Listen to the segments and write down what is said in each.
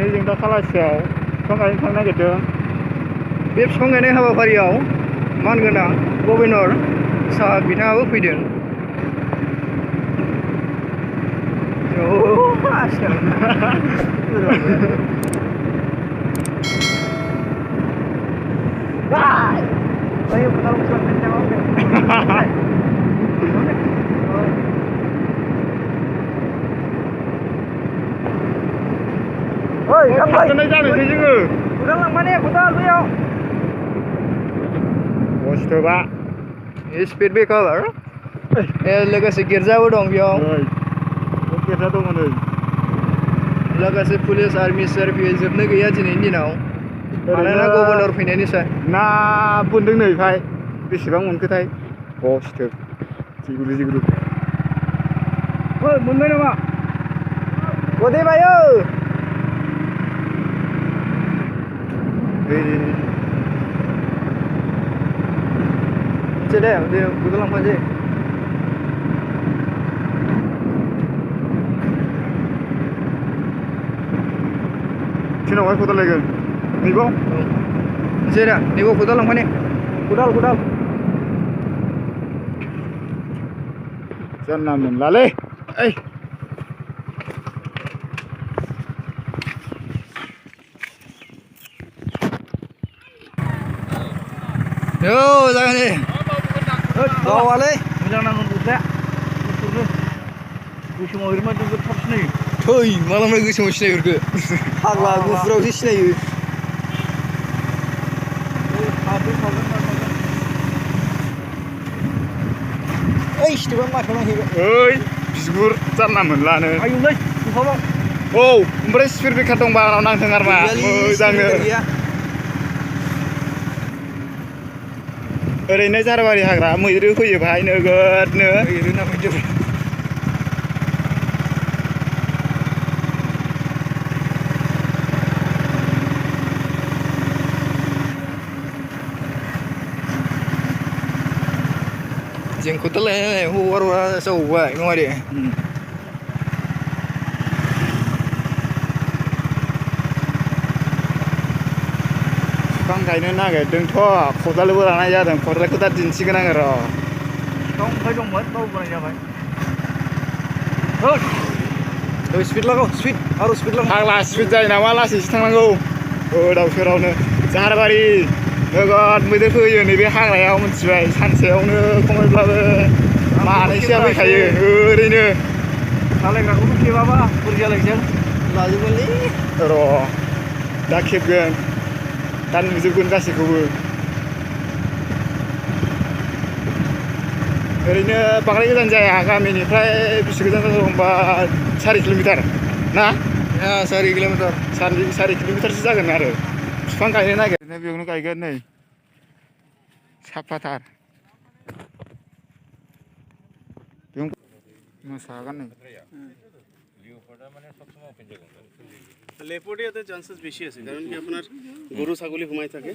नै जों दा खालासियाव बिफां गायनो थांनो नागिरदों। बे बिफां गायनाय हाबाफारियाव मानगोनां गभर्नर सार बिथाङाबो फैदों। थांनाय जानोसै जोङो। खदाल लांफाने खदाल बैयाव बस्थुबा स्पिड ब्रेकार लोगोसे गिर्जाबो दं बेयाव। गिर्जा दङ नै। लोगोसे पुलिस आर्मि सार्भिस जोबनो गैया दिनैनि दिनाव मानोना गभर्नर फैनायनिफ्राय ना बोनदों नै भाई बेसेबां मोनखोथाय बस्थु जिग्रु जिग्रु मोनबाय नामा गदे बायो दे खदाल लांफानोसै सोरनावहाय खदाल लायगोन नैबाव जेरा नैबाव खदाल लांफाने खदाल जानला मोनलालै ओइ जागोन दे गावालै मोजां नांगोन गस्लाया गोसोमाव ओरैनो जोबोद थाब सिनायो थै मालाय गोसोमाव सिनायहरखो फाग्ला गुफुरावसो सिनायो ओइ सिथोबा माथो नांहैबाय ओइ बिगुर जानला मोनलानो आयुलै दुफाबाव औ ओमफ्राय स्पिड ब्रेकार दंबा आंनाव नांथों आरोमा मोजांनो ओरैनो जारबारि हाग्रा मैदेर फैयो बाहाय नोगोदनो जों खदाल लायनानै हगारहरा जाबावबाय नङा दे बिफां गायनो नागिरदोंथ' खदालबो लानाय जादों खदालखौ दा दिन्थिगोन आङो र' बिफां ओमफ्राय दंमोन बावबोनाय जाबाय स्पिड लागाव स्पिड आरो स्पिड लागाव फाग्ला स्पिड जायो नामा लासैसो थांनांगौ गोदाव सोरावनो जारबारि नोगोद मैदेर फैयो नैबे हाग्रायाव मिथिबाय सानसेयावनो खमैब्लाबो मानैसोआ फैखायो ओरैनो सालायग्राखौबो खेबाबा बुरजालायजों लाजोबगोनलै र' दा खेबगोन दा नुजोबगोन गासैखौबो ओरैनो बांद्राय गोजान जाया गामिनिफ्राय बेसे गोजान जागोन होनबा 4 किल'मिटार ना 4 किल'मिटार 4 किल'मिटारसो जागोन आरो बिफां गायनो नागिरदों बेयावनो गायगोन नै साफाथार मोसागोन नै লেপৰ্ড ইয়াতে চান্সেছ বেছি আছে কাৰণ কি আপোনাৰ গৰু ছাগলী সোমাই থাকে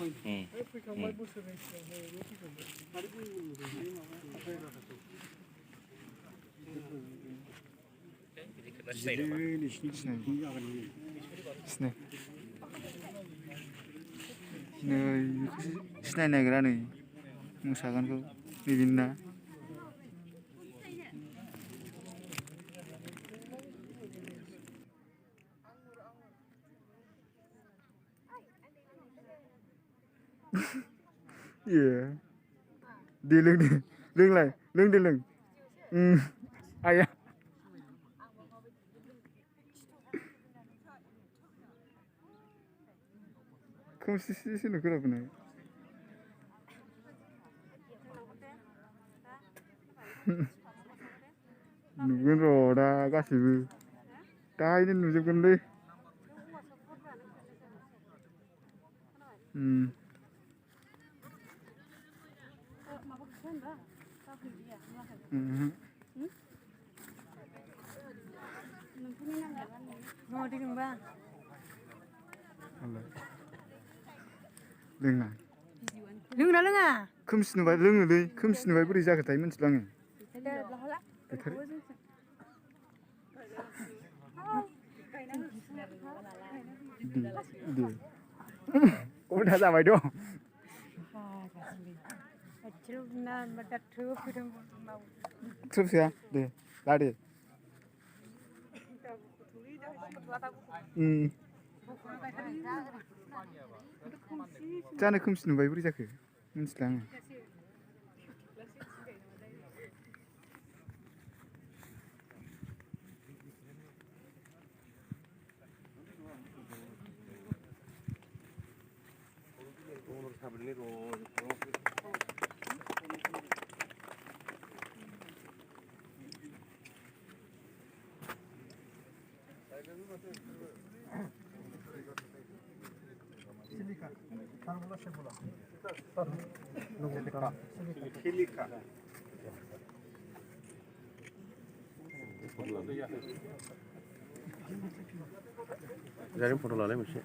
सिनायनो नागिरा नै मोसागोनखौ बिदिनो दे लों दे लोंलाय लों दे लों आया खोमसिसो नुखोराबोनो नुगोन र' दा गासैबो दाहायनो नुजोबगोनलै लोङा लोंना लोङा खोमसि नुबाय लोङोलै खोमसि नुबाय बोरै जाखोथाय मिथिला आङो दे उल्था जाबाय दं थ्रोबसोआ दे ला दे जानो खोमसि नुबाय बोरै जाखो मिथिला आङो जारिम फट' लालाय मोनसे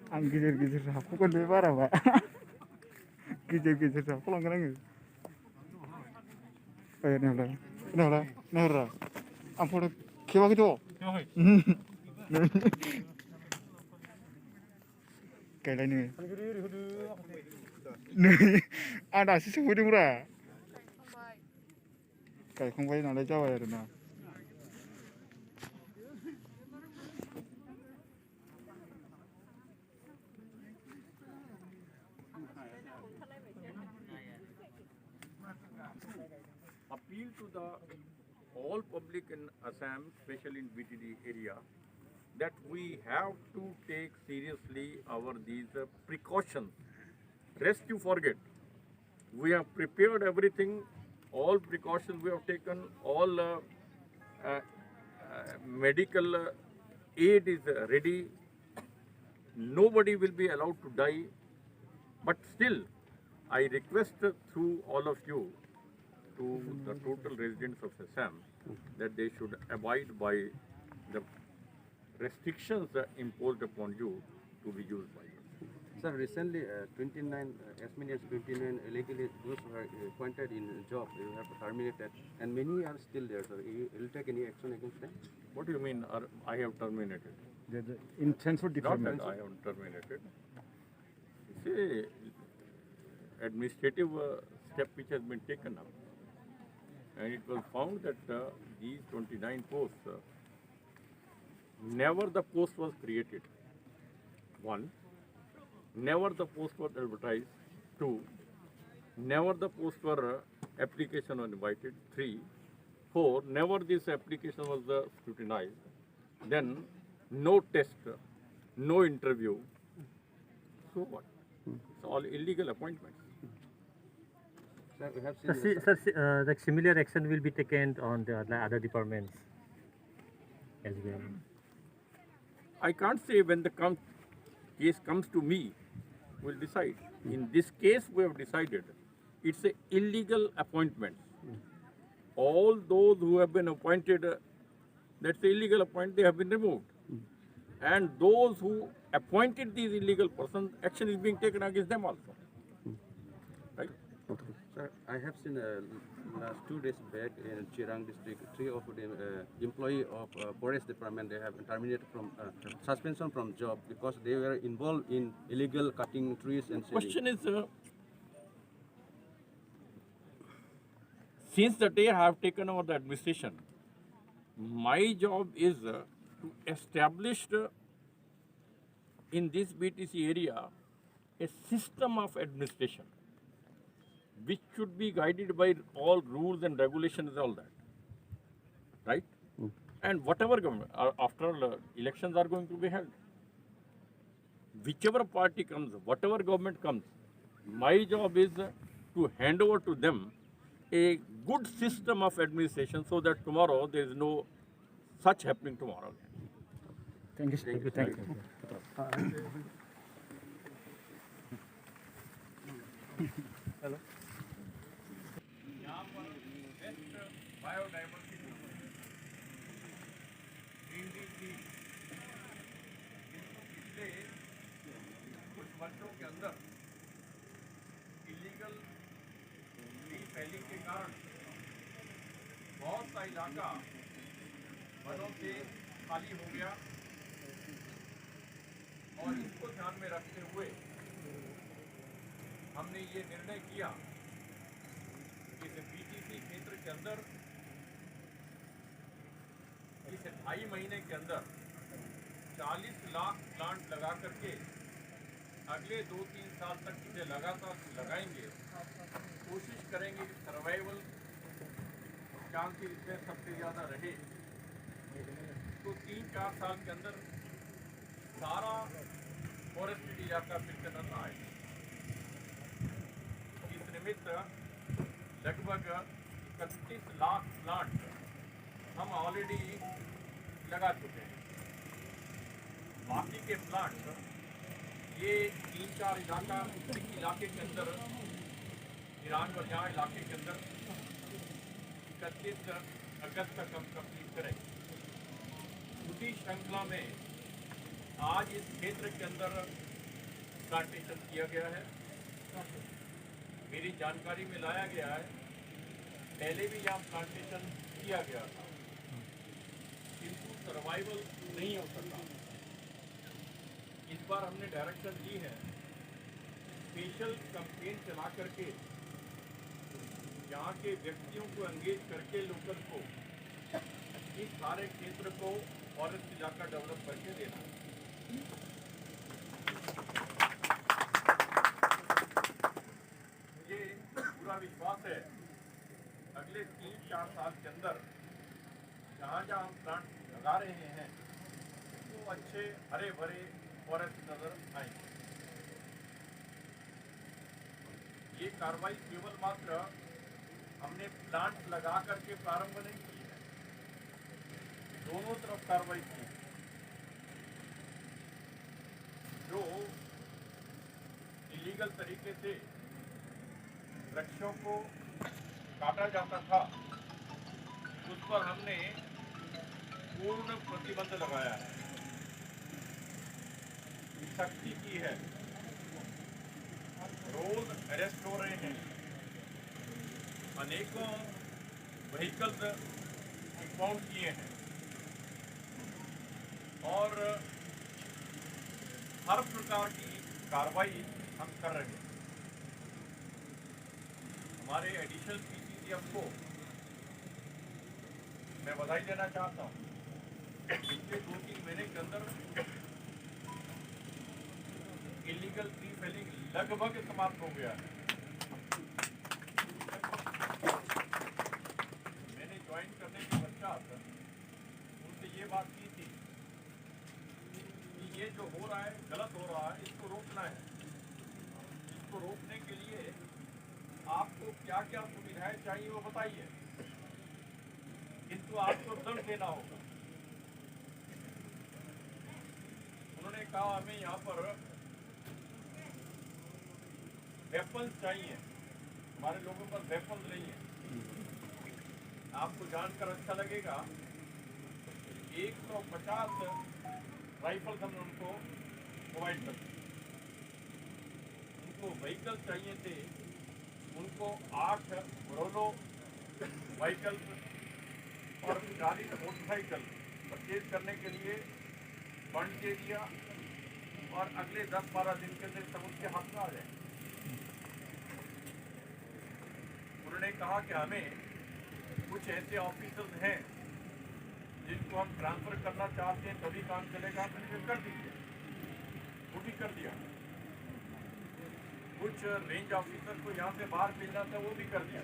आं गेजेर गेजेर हाबख'गोन बे बाराबा गेजेर गेजेर हाबख'लांगोन आङो नाहररा आं फट' खेबाखैथ' गायलाय नोङो नै आं दासो सफैदोंब्रा गायखांबाय नालाय जाबाय आरोना Appeal to the all public in Assam, especially in BTD area, that we have to take seriously our these precautions. Rest you forget. We have prepared everything, all precautions we have taken, all medical aid is ready. Nobody will be allowed to die. But still, I request through all of you to the total residents of Assam that they should abide by the restrictions imposed upon you to be used by you. Sir, recently 29, as many as 29 illegally those who are appointed in job, you have terminated, and many are still there, sir. You will take any action against them? What do you mean I have terminated? in transport Not department that I have terminated. It's a administrative step which has been taken up. And it was found that these 29 posts, never the post was created. One, never the post was advertised. Two, never the post were application was invited. Three, four, never this application was scrutinized. Then, no test, no interview. So what? It's all illegal appointments. Sir, we have seen Like similar action will be taken on the other departments as well. I can't say when the case comes to me, we'll decide. In this case, we have decided it's a illegal appointment. All those who have been appointed, that's the illegal appointment, they have been removed. And those who appointed these illegal persons, action is being taken against them also. Right? Sir, I have seen last 2 days back in Chirang district, 3 of the employee of forest department, they have been terminated from suspension from job because they were involved in illegal cutting trees and selling. Question is, since the day I have taken over the administration, my job is to establish in this BTC area a system of administration which should be guided by all rules and regulations and all that. Right? And whatever government, after all, elections are going to be held. Whichever party comes, whatever government comes, my job is to hand over to them a good system of administration so that tomorrow there is no such happening tomorrow. Thank you. Thank you. यहाँ पर best biodiversity इंडी पिछले कुछ वर्षों के अंदर illegal tree falling के कारण बहुत सा इलाका वनों से खाली हो गया और इसको ध्यान में रखते हुए हमने ये निर्णय किया कि इस बीटीसी क्षेत्र के अंदर इस 2.5 महीने के अंदर 40 लाख प्लांट लगा करके अगले 2-3 साल तक इसे लगातार लगाएंगे। कोशिश करेंगे कि सर्वाइवल चांसेस इसमें सबसे ज़्यादा रहे, तो 3-4 साल के अंदर सारा फॉरेस्टेड इलाका फिर से नजर आए। इस निमित्त लगभग 31 लाख प्लांट हम ऑलरेडी लगा चुके हैं। बाकी के प्लांट ये 3-4 इलाके के अंदर, ईरान और यहाँ इलाके के अंदर 31 अगस्त तक हम कंप्लीट करेंगे। उसी श्रृंखला में आज इस क्षेत्र के अंदर प्लांटेशन किया गया है। मेरी जानकारी में लाया गया है, पहले भी यहाँ प्लांटेशन किया गया था, किंतु सर्वाइवल नहीं हो सका। इस बार हमने डायरेक्शन दी है, स्पेशल कैंपेन चला करके यहाँ के व्यक्तियों को एंगेज करके लोकल को इस सारे क्षेत्र को फॉरेस्ट इलाका डेवलप करके देना है। मुझे पूरा विश्वास है अगले 3-4 साल के अंदर जहाँ जहाँ हम प्लांट लगा रहे हैं वो अच्छे हरे भरे फॉरेस्ट नजर आएंगे। ये कार्रवाई केवल मात्र हमने प्लांट लगा करके प्रारंभ नहीं की है, दोनों तरफ कार्रवाई की। जो इलीगल तरीके से वृक्षों को काटा जाता था उस पर हमने पूर्ण प्रतिबंध लगाया है, सख्ती की है। रोज अरेस्ट हो रहे हैं, अनेकों व्हीकल्स इंपाउंड किए हैं और हर प्रकार की कार्रवाई हम कर रहे हैं। हमारे एडिशनल पीसीसीएफ को मैं बधाई देना चाहता हूँ। पिछले 2-3 महीने के अंदर इलीगल ट्री फेलिंग लगभग समाप्त हो गया है। मैंने ज्वाइन करने के पश्चात उनसे ये बात की थी कि ये जो हो रहा है गलत हो रहा है, इसको रोकना है। इसको रोकने के लिए आपको क्या क्या सुविधाएं चाहिए वो बताइए, किंतु आपको दंड देना होगा। कहा हमें यहाँ पर वेपन्स चाहिए, हमारे लोगों पर वेपन्स नहीं है। आपको जानकर अच्छा लगेगा 150 राइफल्स हमने उनको प्रोवाइड कर दी। उनको व्हीकल चाहिए थे, उनको 8 रोलो व्हीकल और 40 मोटरसाइकिल परचेज करने के लिए फंड दे दिया और अगले 10-12 दिन के अंदर सब उनके हाथ में आ जाए। उन्होंने कहा कि हमें कुछ ऐसे ऑफिसर्स हैं जिनको हम ट्रांसफर करना चाहते हैं तभी काम चलेगा, मैंने कर दीजिए, वो भी कर दिया। कुछ रेंज ऑफिसर को यहाँ से बाहर भेजना था, वो भी कर दिया,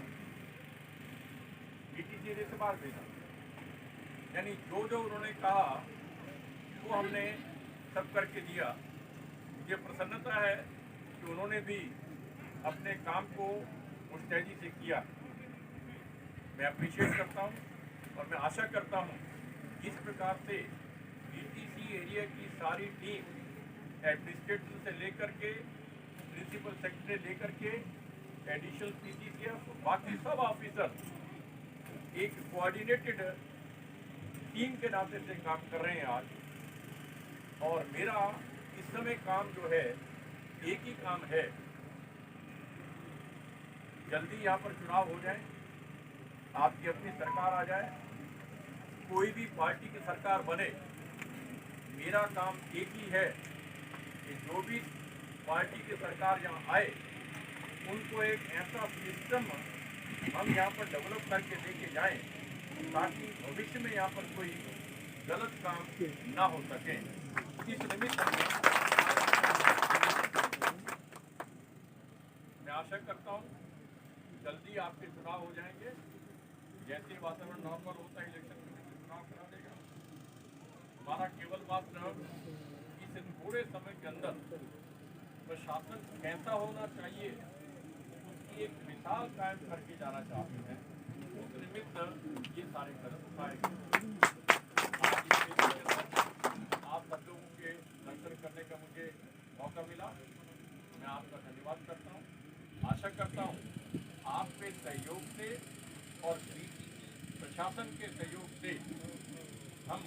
BTC एरिया से बाहर भेजा। यानी जो जो उन्होंने कहा वो हमने सब करके दिया। मुझे प्रसन्नता है कि उन्होंने भी अपने काम को मुस्तैदी से किया। मैं अप्रिशिएट करता हूँ और मैं आशा करता हूँ इस प्रकार से BTC एरिया की सारी टीम एडमिनिस्ट्रेटर से लेकर के प्रिंसिपल सेक्रेटरी लेकर के एडिशनल PCC और बाकी सब ऑफिसर एक कोऑर्डिनेटेड टीम के नाते से काम कर रहे हैं आज। और मेरा इस समय काम जो है एक ही काम है, जल्दी यहाँ पर चुनाव हो जाए, आपकी अपनी सरकार आ जाए, कोई भी पार्टी की सरकार बने, मेरा काम एक ही है कि जो भी पार्टी की सरकार यहाँ आए उनको एक ऐसा सिस्टम हम यहाँ पर डेवलप करके लेके जाएं ताकि भविष्य में यहाँ पर कोई गलत काम ना हो सके। इस निमित्त मैं आशा करता हूँ जल्दी आपके चुनाव हो जाएंगे। जैसे वातावरण नॉर्मल होता है इलेक्शन कमीशन चुनाव करा देगा। हमारा केवल मात्र इस थोड़े समय के अंदर प्रशासन कैसा होना चाहिए उसकी एक मिसाल कायम करके जाना चाहते हैं। उस निमित्त ये सारे कदम उठाए गए। आप सब लोगों के दर्शन करने का मुझे मौका मिला, मैं आपका धन्यवाद करता हूँ। आशा करता हूँ आपके सहयोग से और प्रशासन के सहयोग से हम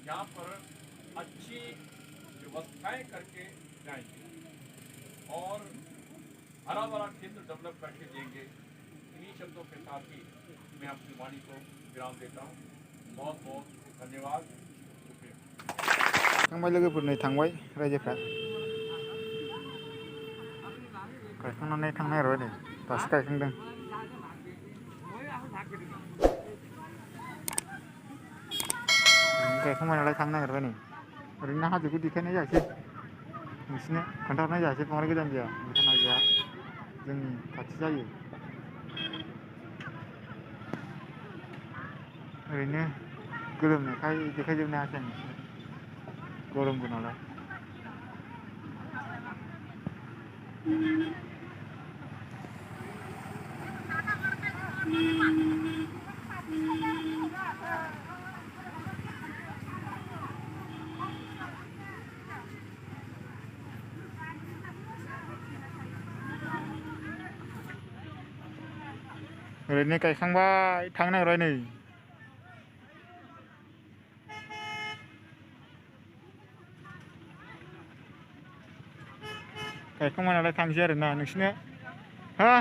यहाँ पर अच्छी व्यवस्थाएं करके जाएंगे और हरा भरा क्षेत्र डेवलप करके देंगे। इन्हीं शब्दों के साथ ही मैं अपनी वाणी को विराम देता हूँ। बहुत बहुत धन्यवाद। थांबाय लोगोफोर नै थांबाय रायजोफ्रा गायखांनानै थांनो नागिरबाय नै दासो गायखांदों। गायखांबाय नालाय थांनो नागिरबाय नै ओरैनो हाजोखौ देखायनाय जायासै, नोंसिनो खोन्थाहरनाय जायासै, बांद्राय गोजान जाया भुटान हाजोआ जोंनि खाथि जायो। ओरैनो गोलोमनायखाय देखायजोबनो हायासै आं नोंसिनो, गरमबो नालाय। ओरैनो गायखांबाय थांनो नागिरबाय नै। गायखांबाय नालाय थांसै आरोना नोंसिनो। हा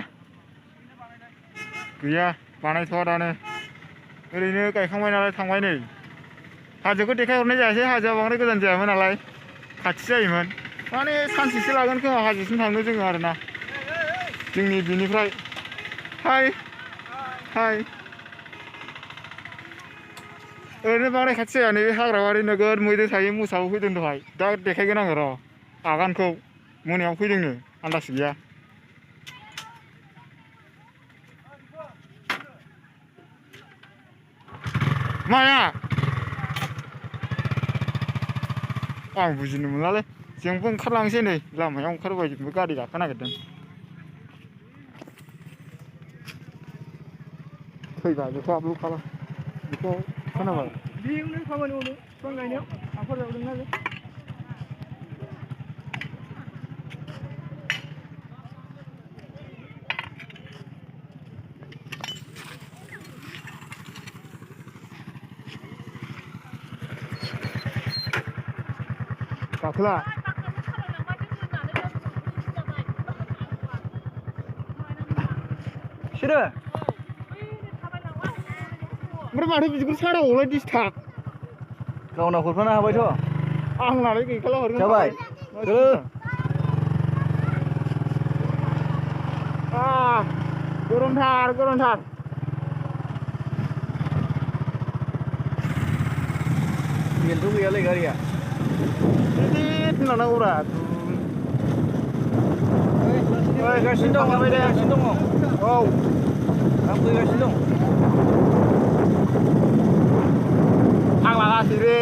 गैया बानायथ'वा दानो, ओरैनो गायखांबाय नालाय थांबाय नै। हाजोखौ देखायहरनाय जायासै, हाजोआ बांद्राय गोजान जायामोन नालाय खाथि जायोमोन। माने सानसेसो लागोन खोमा हाजोसिम थांनो जोङो आरोना जोंनि बिनिफ्राय। हाय हाय ओरैनो बांद्राय खाथि जाया, नैबे हाग्राबारि नोगोद मैदेर थायो, मोसाबो फैदों दहाय। दा देखायगोन आङो र' आगानखौ, मोनायाव फैदोंनो आन्दाज गैया। माया आं बुजिनो मोनलालै। जोंबो ओंखारलांसै नै लामायाव ओंखारबोबाय, जोंबो गारि गाखोनो नागिरदों। फैबा बेखौ आपल'ड खालाम, बेखौ खोनाबाय। बेयावनो खामानि मावनो बिफां गायनायाव हाखर जावदोंना बे। गाखोला सोरो ओमफ्राय माथो बिदिखौ सारावलाय डिसटार्ब गावना हरफानो हाबायथ' आंनालाय गैखाला हरगोन जाबाय गरमथार गरमथार बेलथ' गैयालै गारिया गिदिर लानांगौरा फैगासिनो दं फैगासिनो दङ औ आं फैगासिनो दं फाग्ला लासै रे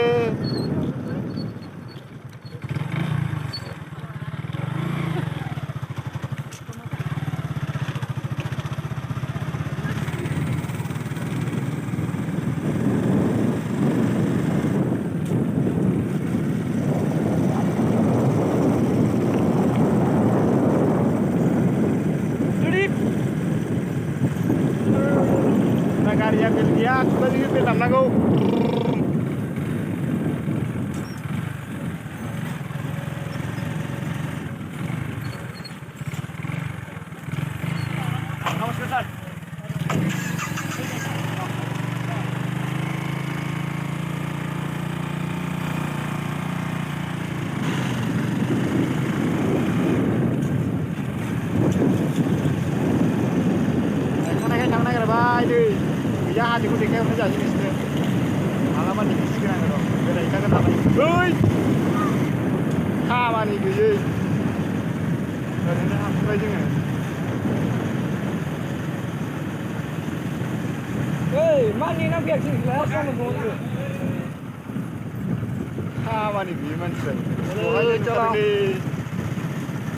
गारिया बेल गैया खुगाजोंसो बेल दामनांगौ थांनो नागिरबाय दै गैया हाजोखौ देखायहरनाय जासै नोंसोरनो मालाबा देखायसिगोन आङो र' बेरायहैखागोन नालाय ओइ खामानि गैयै ओरैनो हाबबाय जोङो ओइ मा नेना फैयाखै खामानि गैयै मानसिया चला